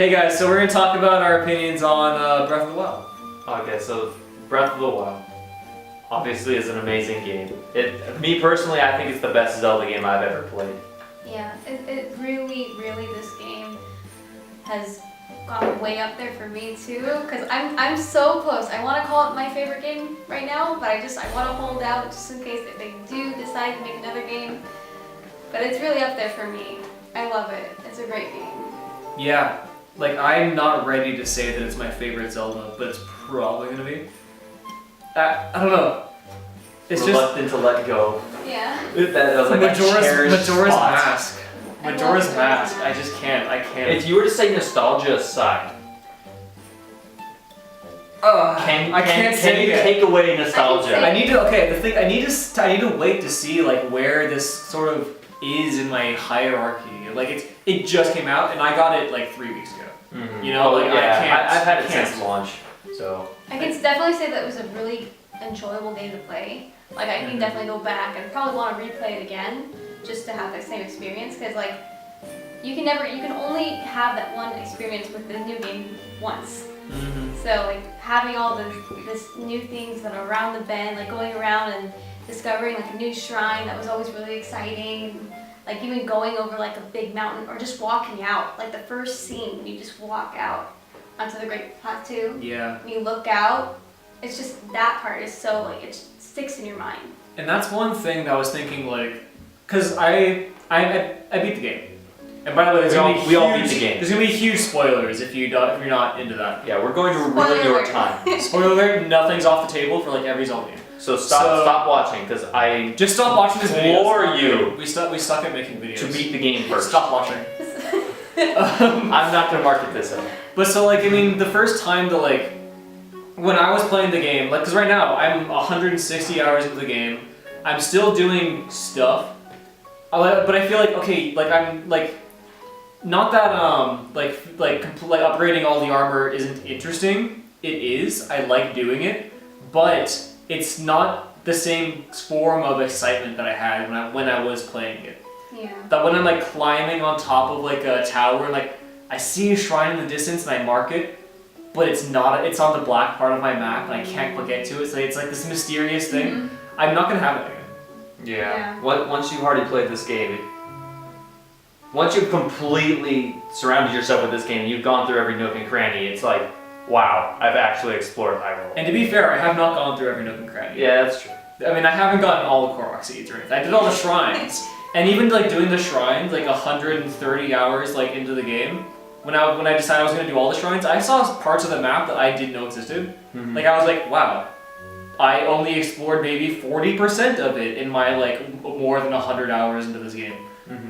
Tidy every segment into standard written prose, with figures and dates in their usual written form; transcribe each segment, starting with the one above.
Hey guys, so we're going to talk about our opinions on Breath of the Wild. Okay, so Breath of the Wild obviously is an amazing game. Me personally, I think it's the best Zelda game I've ever played. Yeah, it really, this game has gone way up there for me too, because I'm so close. I want to call it my favorite game right now, but I want to hold out just in case if they do decide to make another game. But it's really up there for me. I love it. It's a great game. Yeah, like I'm not ready to say that it's my favorite Zelda, but it's probably going to be. I don't know. It's Reluctant to let go. Yeah. That was like Majora's spot. Mask. Majora's Mask. I just can't. I can't. If you were to say nostalgia aside, can you take away nostalgia? I need to. Okay, the thing. I need to wait to see like where this sort of is in my hierarchy. Like it just came out and I got it like 3 weeks ago. Mm-hmm. You know, like yeah, I've had it since launch, so. I can definitely say that it was a really enjoyable game to play. Like I can definitely go back and probably want to replay it again just to have that same experience, because like you can only have that one experience with the new game once. Mm-hmm. So like having all this new things that are around the bend, like going around and discovering like a new shrine, that was always really exciting. Like even going over like a big mountain or just walking out, like the first scene when you just walk out onto the Great Plateau. Yeah. And you look out, it's just that part is so like it sticks in your mind. And that's one thing that I was thinking, like, cause I beat the game. And by the way, there's we all beat the game. There's gonna be huge spoilers if you're not into that. Yeah, we're going to ruin your time. Spoiler alert: nothing's off the table for like every Zelda game. So stop watching, because I just stop watching this video. implore you We stuck at making videos. to beat the game first. Stop watching. I'm not gonna market this up. But so like I mean, the first time that like when I was playing the game, like, cause right now I'm 160 hours into the game, I'm still doing stuff. But I feel like okay, like I'm like. Not that like upgrading all the armor isn't interesting. It is. I like doing it, but it's not the same form of excitement that I had when I was playing it. Yeah. That when I'm like climbing on top of like a tower and like I see a shrine in the distance and I mark it, but it's not. It's on the black part of my map and I can't quite get to it. So it's like this mysterious thing. Mm-hmm. I'm not gonna have it again. Yeah. Once you've already played this game. Once you've completely surrounded yourself with this game, you've gone through every nook and cranny, it's like, wow, I've actually explored Hyrule. And to be fair, I have not gone through every nook and cranny. Yeah, that's true. I mean, I haven't gotten all the Korok seeds or anything. I did all the shrines. And even like doing the shrines, like 130 hours like into the game, when I decided I was going to do all the shrines, I saw parts of the map that I didn't know existed. Mm-hmm. Like I was like, wow, I only explored maybe 40% of it in my like more than 100 hours into this game. Mm-hmm.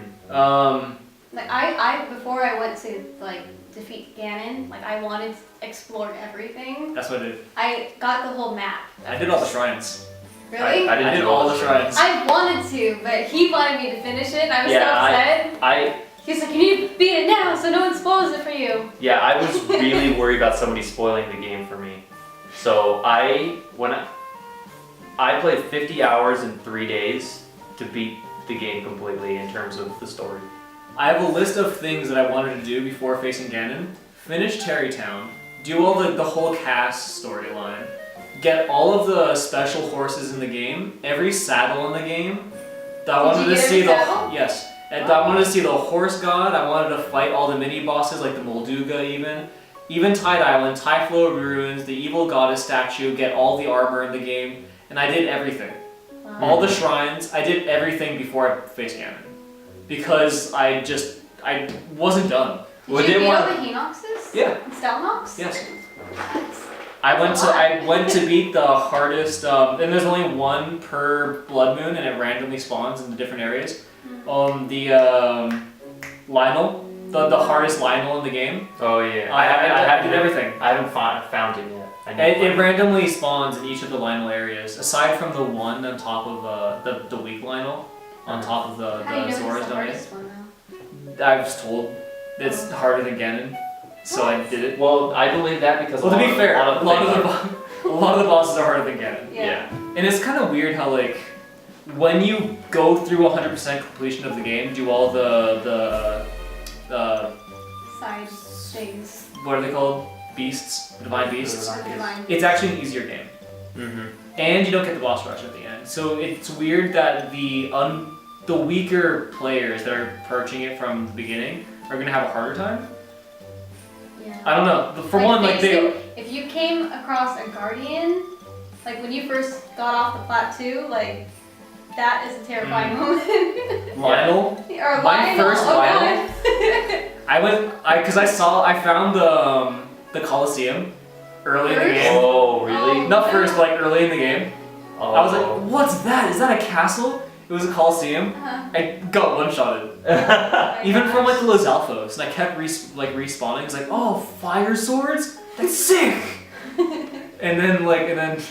Like I before I went to like defeat Ganon, like I wanted to explore everything. That's what I did. I got the whole map. I did all the shrines. Really? I did all the shrines. I wanted to, but he wanted me to finish it and I was so upset. He's like, you need to beat it now so no one spoils it for you. Yeah, I was really worried about somebody spoiling the game for me. So when I played 50 hours in 3 days to beat the game completely in terms of the story. I have a list of things that I wanted to do before facing Ganon. Finish Terrytown, do all the whole cast storyline, get all of the special horses in the game, every saddle in the game. I wanted to see yes. And I wanted to see the horse god. I wanted to fight all the mini bosses like the Molduga even Tide Island, Typhloid Ruins, the evil goddess statue. Get all the armor in the game, and I did everything. Wow. All the shrines. I did everything before I faced Ganon. Because I wasn't done. Did you beat all the Hinoxes? Yeah. And Stalnox? Yes. I went to beat the hardest, and there's only one per blood moon, and it randomly spawns in the different areas. The Lionel, the hardest Lionel in the game. Oh yeah. I did everything. I haven't found it yet. It randomly spawns in each of the Lionel areas, aside from the one on top of the weak Lionel. On top of the Zora's domain. I was told it's harder than Ganon, so I did it. Well, I believe that because to be fair, a lot of the bosses are harder than Ganon. Yeah. And it's kind of weird how like when you go through 100% completion of the game, do all the side Strings. what are they called? Beasts, divine beasts. Divine. It's actually an easier game, and you don't get the boss rush at the end. So it's weird that the weaker players that are approaching it from the beginning are gonna have a harder time. Yeah. I don't know. For one, like if you came across a guardian, like when you first got off the plat 2, like that is a terrifying moment. Lionel. Or My first Lionel. God. I found the Coliseum early in the game. Oh, really? Oh. Not first, but like early in the game. Oh. I was like, what's that? Is that a castle? It was a Coliseum. Uh-huh. I got one-shotted. Oh my Even from like gosh. the Los Alphos, and I kept respawning. It's like, oh, fire swords? That's sick! and then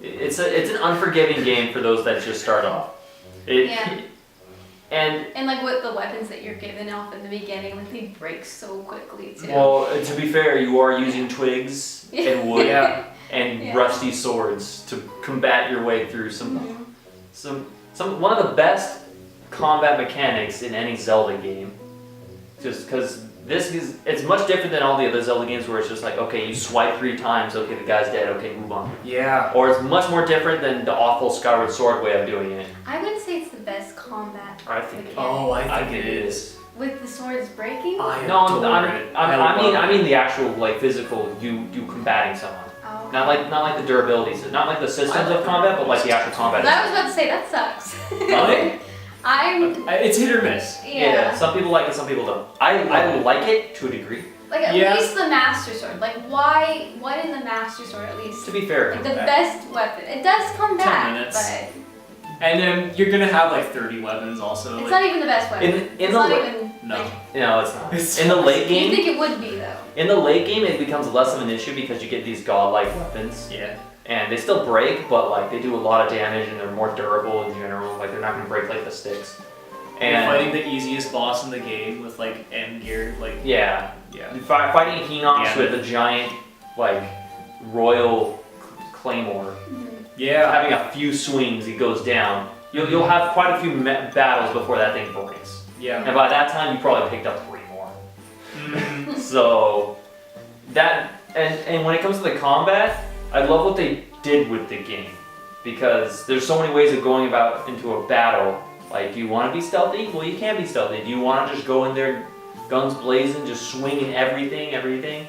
It's an unforgiving game for those that just start off. Yeah. And like with the weapons that you're given off in the beginning, like they break so quickly too. well, to be fair, you are using twigs and wood yeah. and Yeah. rusty swords to combat your way through Mhm. some one of the best combat mechanics in any Zelda game. Just because it's much different than all the other Zelda games where it's just like, okay, you swipe 3 times, okay, the guy's dead, okay, move on. Yeah. Or it's much more different than the awful Skyward Sword way of doing it. I would say it's the best combat I think. mechanic. Oh, I I think think it it is. With the swords breaking? I No, adore it. I mean the actual like physical you combating someone. Oh. Not like the durabilities, not like the systems of combat, but like the actual combat. 'Cause I was about to say that sucks. Really? It's hit or miss. Yeah. Some people like it, some people don't. I like it to a degree. Like at Yeah. least the Master Sword. Like why is the Master Sword at least To be fair, like the combat. best weapon? It does come 10 back, minutes. but And then you're gonna have like 30 weapons also. it's like, not even the best weapon. In it's the not la- even no. like No, it's not. It's- In the late you game, think it would be though. in the late game, it becomes less of an issue because you get these godlike weapons, Yeah. and they still break, but like they do a lot of damage and they're more durable in general. Like they're not gonna break like the sticks. You're And fighting the easiest boss in the game with like M gear, like yeah, yeah. fighting Hinox Yeah. with a giant like royal claymore. Yeah. Having a few swings, it goes down. You'll have quite a few battles before that thing breaks. Yeah. And by that time, you probably picked up 3 more. Mhm. So that and when it comes to the combat, I love what they did with the game because there's so many ways of going about into a battle. Like, do you want to be stealthy? Well, you can be stealthy. Do you want to just go in there, guns blazing, just swinging everything?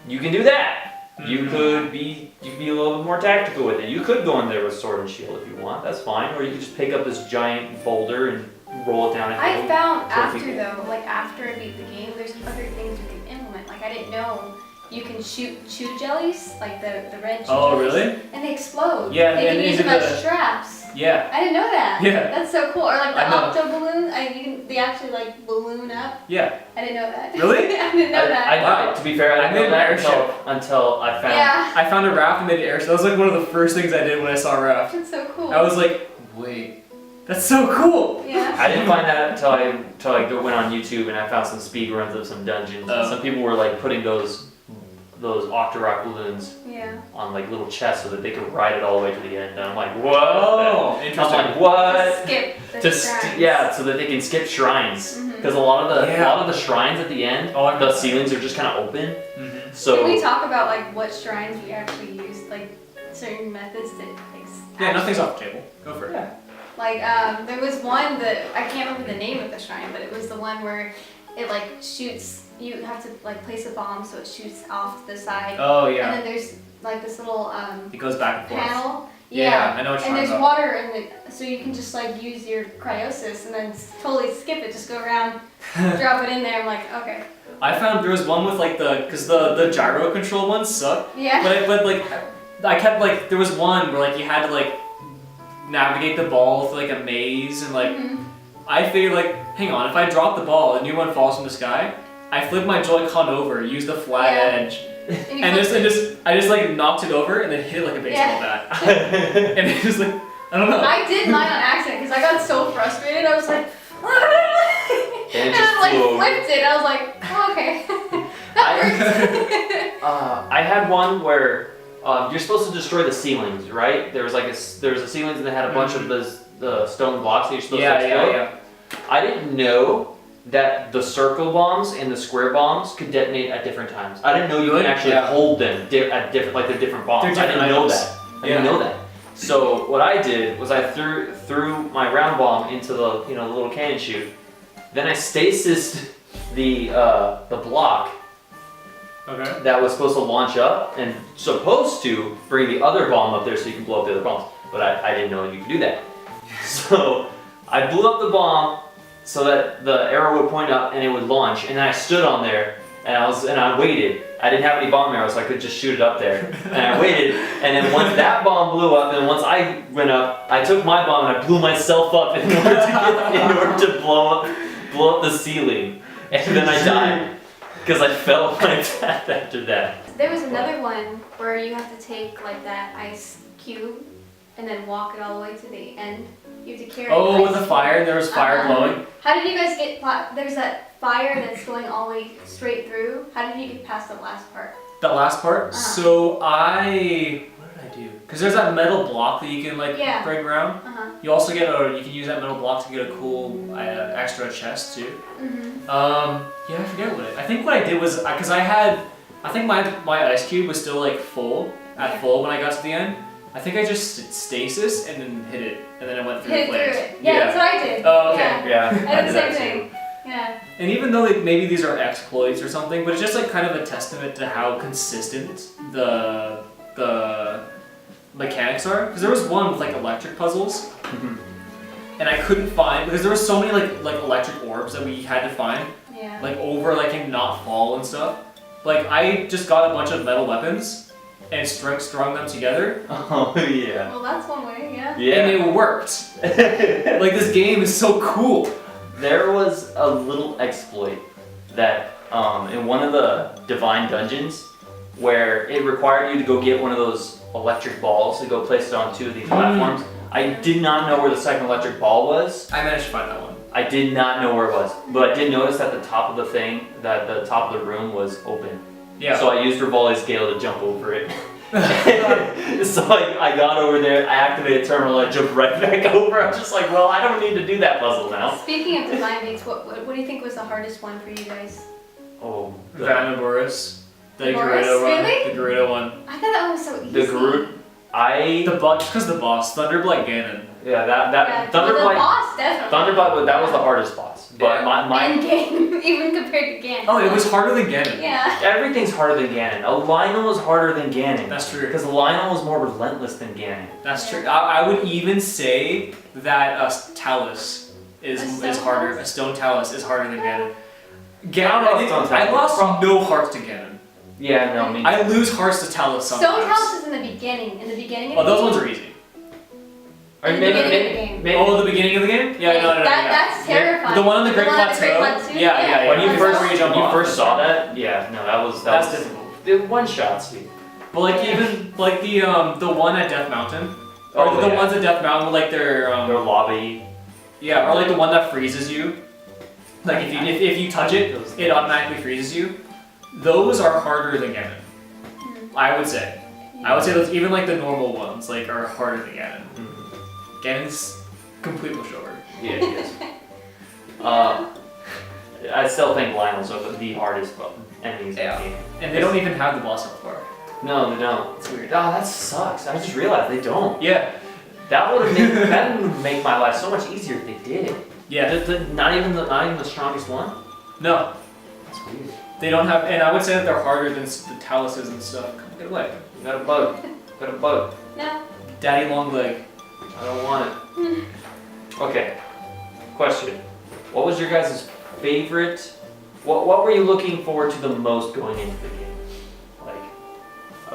You can do that. You could be a little bit more tactical with it. You could go in there with sword and shield if you want. That's fine. Or you could just pick up this giant boulder and roll it down a hill. I found Kill after people. though, like after I beat the game, there's other things you can implement. Like I didn't know you can shoot jellies, like the red chew Oh, jellies, really? and they explode. Yeah, they and can use into them as the- straps. Yeah. I didn't know that. Yeah. That's so cool. Or like the I know. octo balloon, they actually like balloon up. Yeah. I didn't know that. Really? I didn't know that. Wow. To be fair, I I didn't know made that an airship. until I found. Yeah, I found a raft and made an air. That was like one of the first things I did when I saw a raft. that's so cool. I was like, wait, that's so cool. yeah. I didn't find that until I went on YouTube and I found some speed runs of some dungeons. Oh. Some people were like putting those Octorok balloons Yeah. on like little chests so that they could ride it all the way to the end. And I'm like, what? Oh, I'm interesting. like, what? Skip the Just shrines. yeah, so that they can skip shrines. Mhm. Because a lot of Yeah. the shrines at the end, Oh, I the remember. ceilings are just kind of open. Mhm. So Can we talk about like what shrines we actually used, like certain methods that Yeah, nothing's off the table. Go for it. Yeah. Like there was one that I can't remember the name of the shrine, but it was the one where it like shoots. You have to like place a bomb so it shoots off to the side, Oh and yeah. then there's like this little It goes back and forth. panel. Yeah, I know what you're And there's talking about. water in it, so you can just like use your cryosis and then totally skip it. Just go around, drop it in there. I'm like, okay, I found there was one with like because the gyro control ones suck. yeah. But like I kept like there was one where like you had to like navigate the ball through like a maze and like Mhm. I figured like hang on, if I drop the ball, a new one falls from the sky. I flip my Joy-Con over, use the flat Yeah. edge, And you and flip I just like knocked it over and then hit it like a baseball bat. And it was like I don't know. I did mine on accident because I got so frustrated. I was like, And it and just I like flew over. flipped it. I was like, oh, okay, that works. I had one where you're supposed to destroy the ceilings, right? There was like there was a ceilings and they had a bunch of the stone blocks that you're supposed to yeah, explode. yeah, yeah. I didn't know that the circle bombs and the square bombs could detonate at different times. I didn't know you could actually Yeah. hold them at different, like they're different bombs. They're I didn't different know items. that. I didn't know that. So what I did was I threw my round bomb into the the little cannon chute. Then I stasised the block Okay. that was supposed to launch up and supposed to bring the other bomb up there so you can blow up the other bombs. But I didn't know you could do that. So I blew up the bomb so that the arrow would point up and it would launch. And then I stood on there and I waited. I didn't have any bomb arrows, so I could just shoot it up there. And I waited. And then once that bomb blew up, and once I went up, I took my bomb and I blew myself up in order to blow up the ceiling. And then I died. Because I fell on my path after that. There was another one where you have to take like that ice cube and then walk it all the way to the end. You have to carry. Oh, ice with the cube. fire, there was fire glowing. How did you guys get? There's that fire that's going all the way straight through. How did you get past the last part? That last part. So what did I do? Because there's that metal block that you can Yeah. bring around. You also get you can use that metal block to get a cool extra chest too. Yeah, I forget I think what I did was because I think my ice cube was still full full when I got to the end. I think I just stasis and then hit it, and then I went through Hit the it flames. through it. Yeah, that's what I did. Oh, okay. Yeah. Yeah, I did the same that thing. Yeah. And even though maybe these are exploits or something, but it's just kind of a testament to how consistent the mechanics are. Because there was one with electric puzzles, and I couldn't find because there were so many electric orbs that we had to find Yeah. over and not fall and stuff. I just got a bunch of metal weapons and strung them together, Oh yeah. Well, that's one way. Yeah. and Yeah. it worked. This game is so cool. There was a little exploit that in one of the divine dungeons where it required you to go get one of those electric balls to go place it on two of these platforms. I did not know where the second electric ball was. I managed to find that one. I did not know where it was, but I did notice that the top of the thing, that the top of the room was open. Yeah. So I used Rivali's Gale to jump over it. So I got over there, I activated terminal, I jumped right back over. I'm just like, well, I don't need to do that puzzle now. Speaking of divine beats, what do you think was the hardest one for you guys? Oh, Vanaboris. The Boris, Gerudo one. really? The Gerudo one. I thought that one was so easy. the Groot. Just because the boss, Thunderblight Ganon. Yeah, that Yeah, the Thunderblight. boss definitely. Thunderblight, but that was the hardest boss. But Yeah. my And game, even compared to Ganon. Oh, it was harder than Ganon. Yeah. everything's harder than Ganon. A Lionel was harder than Ganon. That's true. Because Lionel was more relentless than Ganon. That's true. I would even say that Talus A stone is harder. talus? A stone Talus is harder than Ganon. I Ganon, don't know I, if Stone I Talus- lost no hearts to Ganon. Yeah, no, me. I lose hearts to Talus sometimes. Stone Talus is in the beginning. In the beginning of Oh, the those game. ones are easy. Or in the maybe, beginning of the maybe, game. maybe Oh, the beginning of the game? Yeah, no. That's terrifying. The one on the Great The one on the Great Plateau? Plateau? Yeah. when you That's first all- where you jump off. saw that, yeah, no, that was That's difficult. the one shots you. But even the one at Death Mountain, or Oh, the yeah. ones at Death Mountain with Their lobby. yeah, or the one that freezes you. If you touch it, it automatically freezes you. Those are harder than Ganon. I would say. I would say those even the normal ones are harder than Ganon. Ganon's complete pushover. Yeah, he is. I still think Lionel's are the hardest enemies Yeah. in the game. And they don't even have the boss health bar. No, they don't. It's weird. Oh, that sucks. I just realized they don't. Yeah. That would make my life so much easier if they did. Yeah. Not even the strongest one. No. That's weird. They don't have, and I would say that they're harder than the Taluses and stuff. Come get away. You got a bug. Got a bug. No. Daddy long leg. I don't want it. Okay. Question. What was your guys' favorite? What were you looking forward to the most going into the game?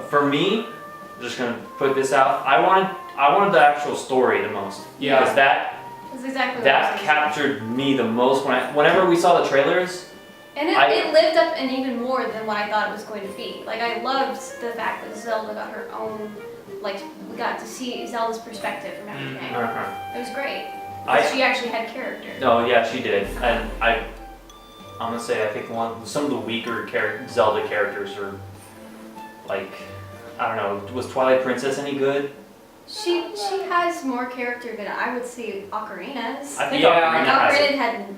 For me, I'm just gonna put this out. I wanted the actual story the most. Yeah. Because That's exactly what I that was captured me the most whenever we saw the trailers. And it lived up and even more than what I thought it was going to be. I loved the fact that Zelda got her own, we got to see Zelda's perspective from everything. It was great. She actually had character. No, yeah, she did, and I'm gonna say I think some of the weaker Zelda characters are I don't know. Was Twilight Princess any good? She has more character than I would say Ocarina's. I think Yeah. Ocarina has it.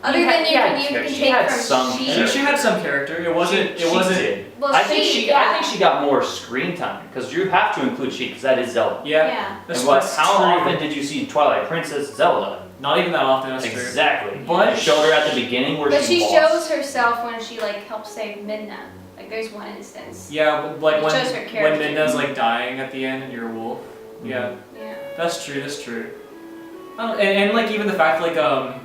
Other than you can she take had from some Sheik. She had some character. It wasn't. She did. Well, I think Sheik, she yeah. got more screen time because you have to include Sheik because that is Zelda. Yeah. That's, And that's how true. often did you see Twilight Princess Zelda? Not even that often. That's Exactly. But You showed her at the beginning where But she lost. shows herself when she like helps save Midna. Like there's one instance. true. Yeah, like It shows her when character. Midna's like dying at the end and you're a wolf. Yeah, Yeah. that's true. That's true. And like even the fact like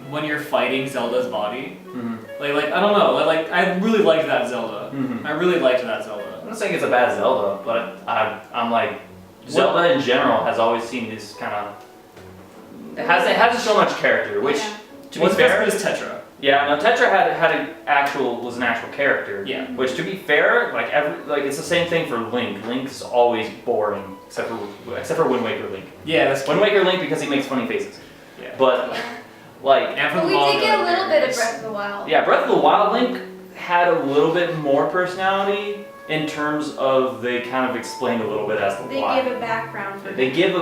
when you're fighting Zelda's body, Mhm. like I don't know, like I really liked that Zelda. Mhm. I really liked that Zelda. I'm not saying it's a bad Zelda, but I'm like Zelda in general has always seen this kind of. It hasn't so much character, which Yeah. to be What's best fair, is Tetra. yeah, no, Tetra was an actual character. Yeah. Which to be fair, like it's the same thing for Link. Link's always boring, except for Wind Waker Link. Yeah, that's Wind Waker Link because he makes funny faces. Yeah. But Yeah. like And for But the we manga, did get a little bit of there's- Breath of the Wild. yeah, Breath of the Wild Link had a little bit more personality in terms of they kind of explained a little bit as to They why. give a background for They give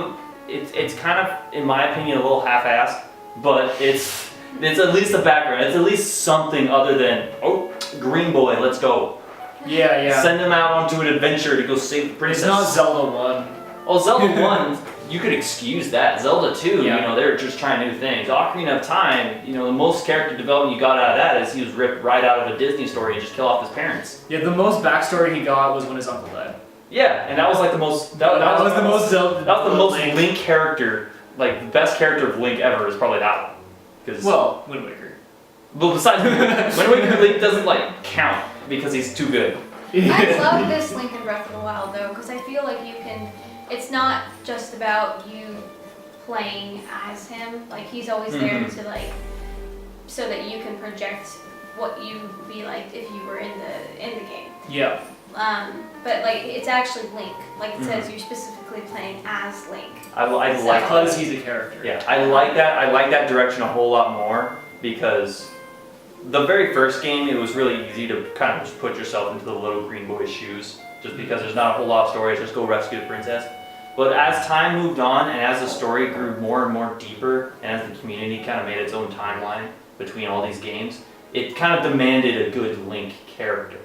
it's kind of, in my opinion, a little half-assed, but it's at least a background. It's at least something other than, oh, green boy, let's go. Yeah, yeah. Send them out onto an adventure to go save the It's princess. not Zelda 1. Oh, Zelda 1, you could excuse that. Zelda 2, Yeah. you know, they're just trying new things. Ocarina of Time, you know, the most character development you got out of that is he was ripped right out of a Disney story and just kill off his parents. Yeah, the most backstory he got was when his uncle died. Yeah, and that was like the most, that was the most Zelda. that was the most Link character, like the best character of Link ever is probably that one. Because Well, Wind Waker. well, besides Wind Waker, Link doesn't like count because he's too good. I love this Link in Breath of the Wild though, because I feel like you can. It's not just about you playing as him. Like he's always there to like, so that you can project what you'd be like if you were in the game. Yeah. But like it's actually Link. Like it says you're specifically playing as Link. I like Because he's a character. Yeah, I like that. I like that direction a whole lot more because the very first game, it was really easy to kind of just put yourself into the little green boy's shoes, just because there's not a whole lot of stories. Just go rescue the princess. But as time moved on and as the story grew more and more deeper, and as the community kind of made its own timeline between all these games, it kind of demanded a good Link character,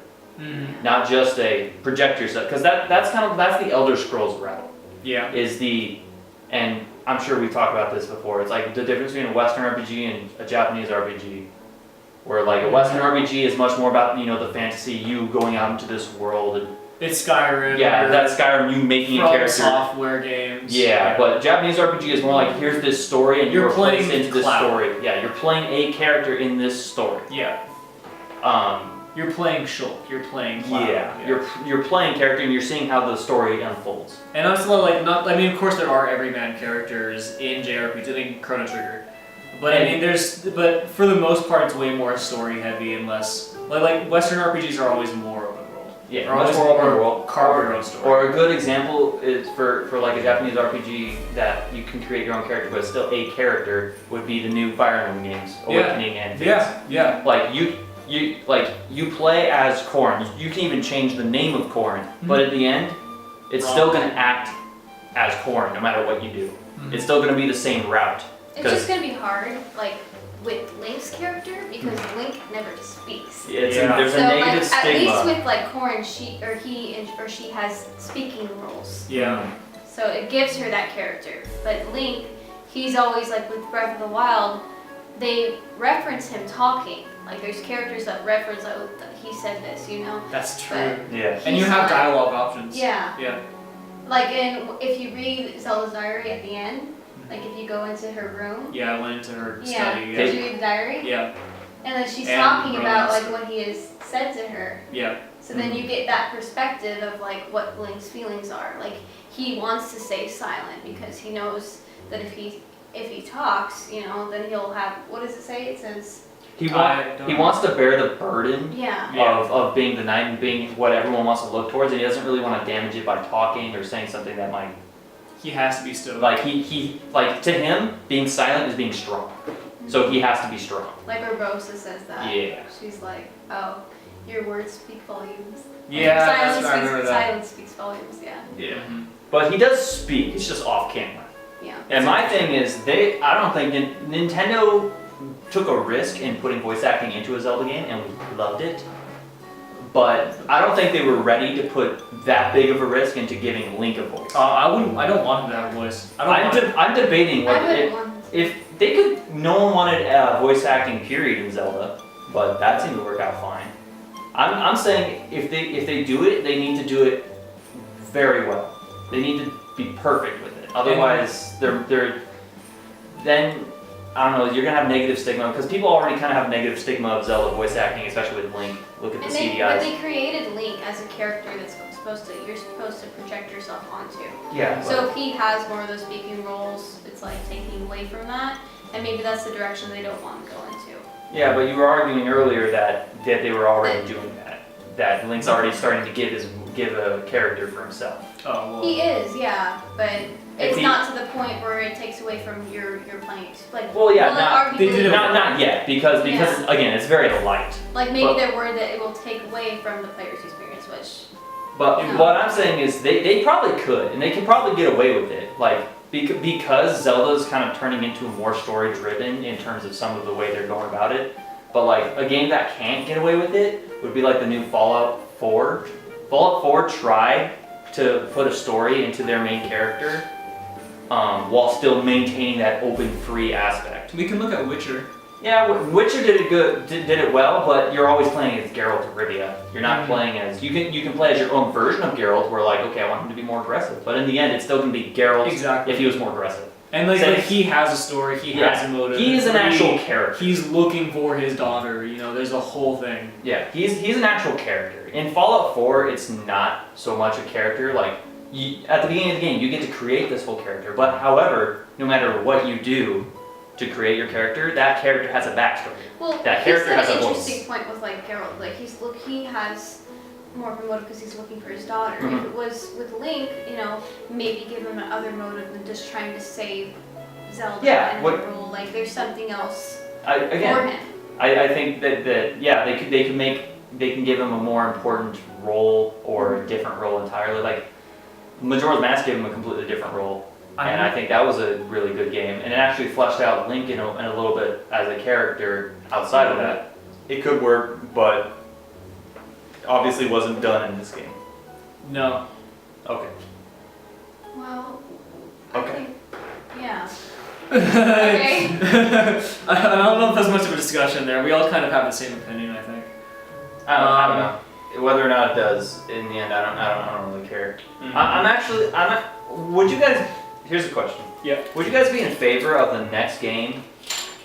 not just a project yourself. Because that's the Elder Scrolls route. Yeah. And I'm sure we've talked about this before. It's like the difference between a Western RPG and a Japanese RPG. Where like a Western RPG is much more about, you know, the fantasy, you going out into this world and It's Skyrim. yeah, or that Skyrim, you making a From character. Software games. Yeah, but Japanese RPG is more like here's this story and You're you're placed playing into this Cloud. story. Yeah, you're playing a character in this story. Yeah. You're playing Shulk. You're playing Cloud. Yeah, you're playing character and you're seeing how the story unfolds. And also, like, not. I mean, of course, there are everyman characters in JRPGs. I think Chrono Trigger. But I mean, but for the most part, it's way more story heavy and less. Like Western RPGs are always more open world. Yeah, Or much always more open world. Carve your own story. Or a good example is for like a Japanese RPG that you can create your own character, but it's still a character, would be the new Fire Emblem games, Awakening and Fates. Yeah. Like you play as Corrin. You can even change the name of Corrin, but at the end, it's still gonna act as Corrin no matter what you do. It's still gonna be the same route. It's just gonna be hard, like with Link's character, because Link never speaks. There's So a negative like stigma. at least with like Corrin, she has speaking roles. Yeah. So it gives her that character. But Link, he's always like with Breath of the Wild, they reference him talking. Like there's characters that reference, oh, he said this, you know? That's true. But Yeah. And you he's have not- dialogue options. Yeah. Yeah. Like if you read Zelda's diary at the end, like if you go into her room. Yeah, I went into her Yeah. study. Did you read the diary? Yeah. And then she's And talking about romance. like what he has said to her. Yeah. So then you get that perspective of like what Link's feelings are. Like he wants to stay silent because he knows that if he talks, you know, then he'll have, what does it say? It says, He I don't wants to bear the burden yeah. Yeah. of being the knight and being what everyone wants to look towards, and he doesn't really want to damage it by talking or saying something that might He has to be stoic. like he like to him being silent is being strong. So he has to be strong. Like Urbosa says that. Yeah. She's like, oh, your words speak volumes. Yeah, Silence that's, I remember speaks, that. silence speaks volumes, yeah. Yeah. Mhm. But he does speak. It's just off camera. Yeah. And my thing is, I don't think Nintendo took a risk in putting voice acting into a Zelda game, and we loved it. But I don't think they were ready to put that big of a risk into giving Link a voice. I don't want him to have a voice. I'm debating I whether wouldn't want if they could. No one wanted voice acting period in Zelda, but that seemed to work out fine. I'm saying if they do it, they need to do it very well. They need to be perfect with it. Otherwise, they're then I don't know. You're gonna have negative stigma because people already kind of have negative stigma of Zelda voice acting, especially with Link. Look at the But CDIs. they created Link as a character that's you're supposed to project yourself onto. Yeah. So if he has more of those speaking roles, it's like taking away from that, and maybe that's the direction they don't want to go into. Yeah, but you were arguing earlier that they were already doing that. That Link's already starting to give a character for himself. Oh well. He is, yeah, but it's he- not to the point where it takes away from your playing. Like, Well, yeah, arguably, they did it- Not yet, because Yeah. again, it's very light. like maybe but- they're worried that it will take away from the player's experience, which But Yeah. what I'm saying is they probably could, and they can probably get away with it. Like, because Zelda's kind of turning into more story driven in terms of some of the way they're going about it. But like, a game that can't get away with it would be like the new Fallout 4. Fallout 4 tried to put a story into their main character, while still maintaining that open, free aspect. We can look at Witcher. Yeah, Witcher did it well, but you're always playing as Geralt of Rivia. You're not playing as you can play as your own version of Geralt, where like, okay, I want him to be more aggressive, but in the end, it's still gonna be Geralt Exactly. if he was more aggressive. And like Same. he has a story, he has a motive. He is an actual character. He's looking for his daughter. You know, there's a whole thing. Yeah, he's an actual character. In Fallout 4, it's not so much a character. Like at the beginning of the game, you get to create this whole character, but however, no matter what you do to create your character, that character has a backstory. well, That character he has said a an voice. interesting point with like Geralt. Like he has more of a motive because he's looking for his daughter. Mhm. If it was with Link, you know, maybe give him another motive than just trying to save Zelda Yeah, and what- rule. Like there's something else for Again, him. I think that yeah, they can give him a more important role or a different role entirely. Like Majora's Mask gave him a completely different role, and I think that was a really good game. And it actually fleshed out Link in a little bit as a character outside of that. It could work, but obviously wasn't done in this game. No. Okay. Well, Okay. I think, yeah. Okay. I don't know if there's much of a discussion there. We all kind of have the same opinion, I think. I don't know. Whether or not it does, in the end, I don't really care. Would you guys, here's a question. Yeah. Would you guys be in favor of the next game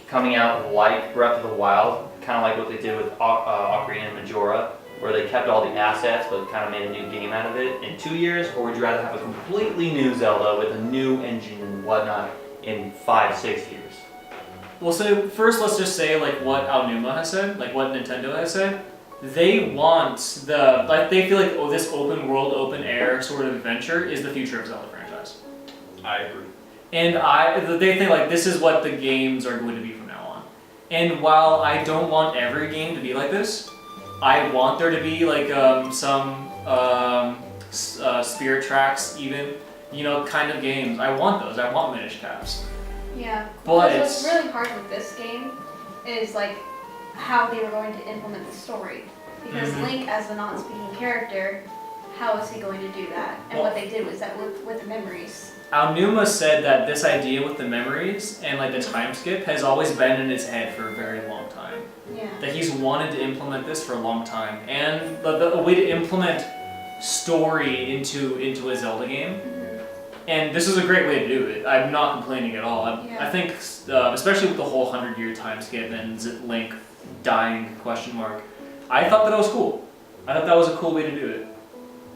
coming out like Breath of the Wild, kind of like what they did with Ocarina and Majora, where they kept all the assets but kind of made a new game out of it in 2 years? Or would you rather have a completely new Zelda with a new engine and whatnot in 5-6 years? Well, so first let's just say like what Aonuma has said, like what Nintendo has said. They want they feel like this open world, open air sort of adventure is the future of Zelda franchise. I agree. And they think like this is what the games are going to be from now on. And while I don't want every game to be like this, I want there to be like some spirit tracks even, you know, kind of games. I want those. I want Minish Caps. Yeah. But Because what's really hard with this game is like how they were going to implement the story. Because Mhm. Link, as a non-speaking character, how is he going to do that? And what they did was that with the memories. Aonuma said that this idea with the memories and like the time skip has always been in his head for a very long time. Yeah. That he's wanted to implement this for a long time, and a way to implement story into a Zelda game. Mhm. And this is a great way to do it. I'm not complaining at all. Yeah. I think, especially with the whole 100-year time skip and Link dying ? I thought that was cool. I thought that was a cool way to do it.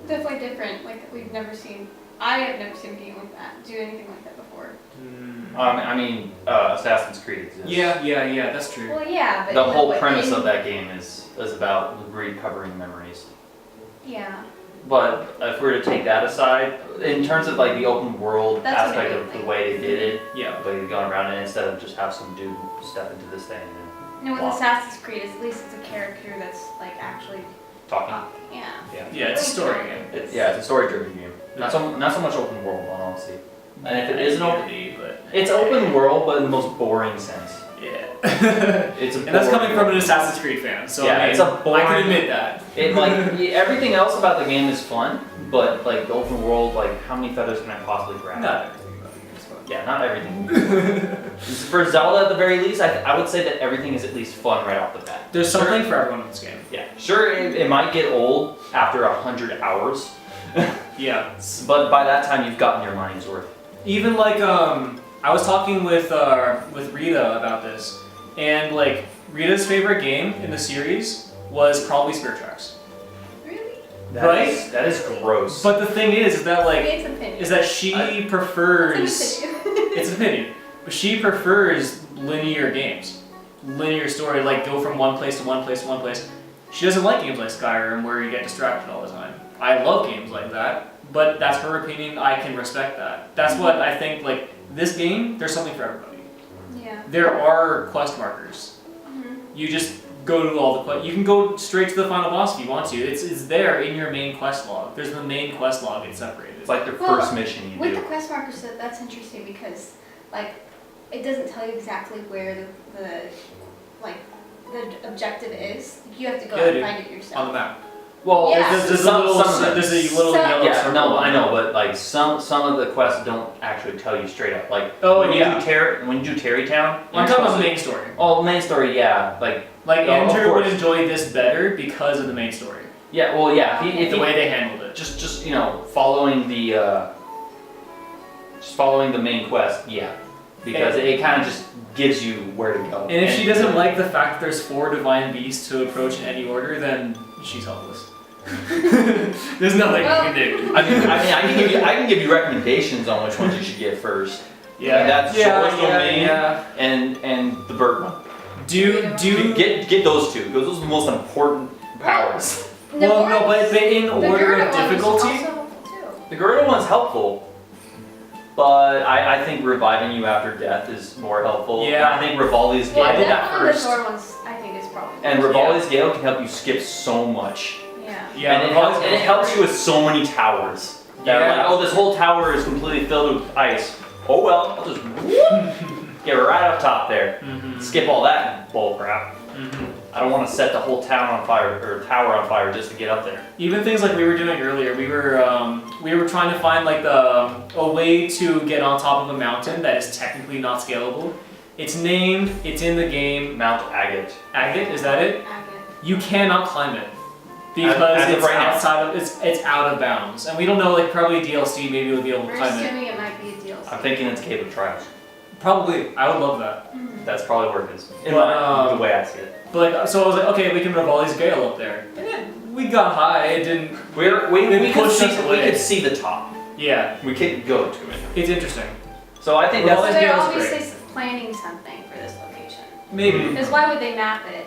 Definitely different. Like we've never seen. I have never seen a game like that do anything like that before. Assassin's Creed exists. Yeah, that's true. Well, yeah, but The you know, whole but premise in- of that game is about recovering memories. Yeah. But if we were to take that aside, in terms of like the open world That's what aspect I of the think. way they did it, Yeah. the way they've gone around it, instead of just have some dude step into this thing and No, with Wow. Assassin's Creed, at least it's a character that's like actually talking. talking. Yeah. Yeah, it's a story game. It's a story-driven game. Not so much open world, in all honesty. And if it is an open, but it's open world, but in the most boring sense. Yeah. It's a And that's coming boring from an game. Assassin's Creed fan, so Yeah, I mean, it's a I boring- can admit that. It like everything else about the game is fun, but like the open world, like how many feathers can I possibly grab? Not everything about the game is fun. Yeah, not everything. For Zelda, at the very least, I would say that everything is at least fun right off the bat. There's something for everyone in this game. Yeah, sure, it might get old after 100 hours, Yeah. but by that time you've gotten your money's worth. Even like I was talking with Rita about this, and like Rita's favorite game in the series was probably Spirit Tracks. Really? That is gross. But the thing is that like It's an opinion. is that she prefers It's an opinion. it's an opinion, but she prefers linear games, linear story, like go from one place to one place to one place. She doesn't like games like Skyrim where you get distracted all the time. I love games like that, but that's her opinion. I can respect that. That's what I think. Like this game, there's something for everybody. Yeah. There are quest markers. Mhm. You just go to all the quest. You can go straight to the final boss if you want to. It's there in your main quest log. There's the main quest log. It's separated. It's like the Well, first mission you With do. the quest markers, that's interesting because, like, it doesn't tell you exactly where the objective is. You have to go Yeah, and they do. find it on the yourself. map. Well, Yeah. There's a some little, of them. there's a little So- yellow Yeah, circle. no, on I it. know, but like some of the quests don't actually tell you straight up. Like Oh, when yeah. when you do Terrytown, I'm talking about the main story. Oh, main story, yeah, like Like Oh, of Andrew would course. enjoy this better because of the main story. yeah, well, yeah. If The you way they handled it. just following the main quest, yeah, because it kind of just gives you where to go. And if she doesn't like the fact that there's 4 divine beasts to approach in any order, then she's helpless. There's nothing you can do. I mean, I can give you recommendations on which ones you should get first. Yeah, And that's Source Domain yeah. and the bird one. Do Get those two. Those are the most important powers. well, no, but in order of difficulty. Also helpful too. The Gorilla one's helpful, but I think reviving you after death is more helpful. Yeah. I think Rivali's Gale. I did that definitely first. the Thor ones, I think, is probably. And Rivali's Gale can help you skip so much. Yeah. Yeah, and it helps you with so many towers. That are Yeah. like, oh, this whole tower is completely filled with ice. Oh well, I'll just get right up top there. Mhm. Skip all that bull crap. Mhm. I don't want to set the whole town on fire or tower on fire just to get up there. Even things like we were doing earlier, we were trying to find like a way to get on top of a mountain that is technically not scalable. It's named, it's in the game. Mount Agate. Agate, is that it? Agate. You cannot climb it because As of it's right now. outside of it's out of bounds, and we don't know. Like probably DLC, maybe we'll be able to We're climb it. assuming it might be a DLC. I'm thinking it's Cave of Trials. Probably, I would love that. Mhm. That's probably where it is. In But, the way I see it. But like, so I was like, okay, we can Rivali's Gale up there. And then we got high. It didn't. We They could pushed see us away. we could see the top. Yeah, We could go to it. it's interesting. So I think Well, So that's they're Gale's obviously great. planning something for this location. Maybe. Because why would they map it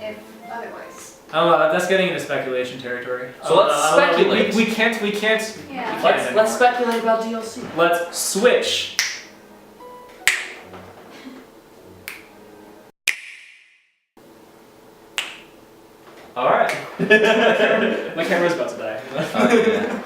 if otherwise? I don't know. That's getting into speculation territory. So let's I don't know, speculate. We can't. Yeah. let's speculate about DLC. Let's switch. All right. My camera's about to die. Oh, yeah.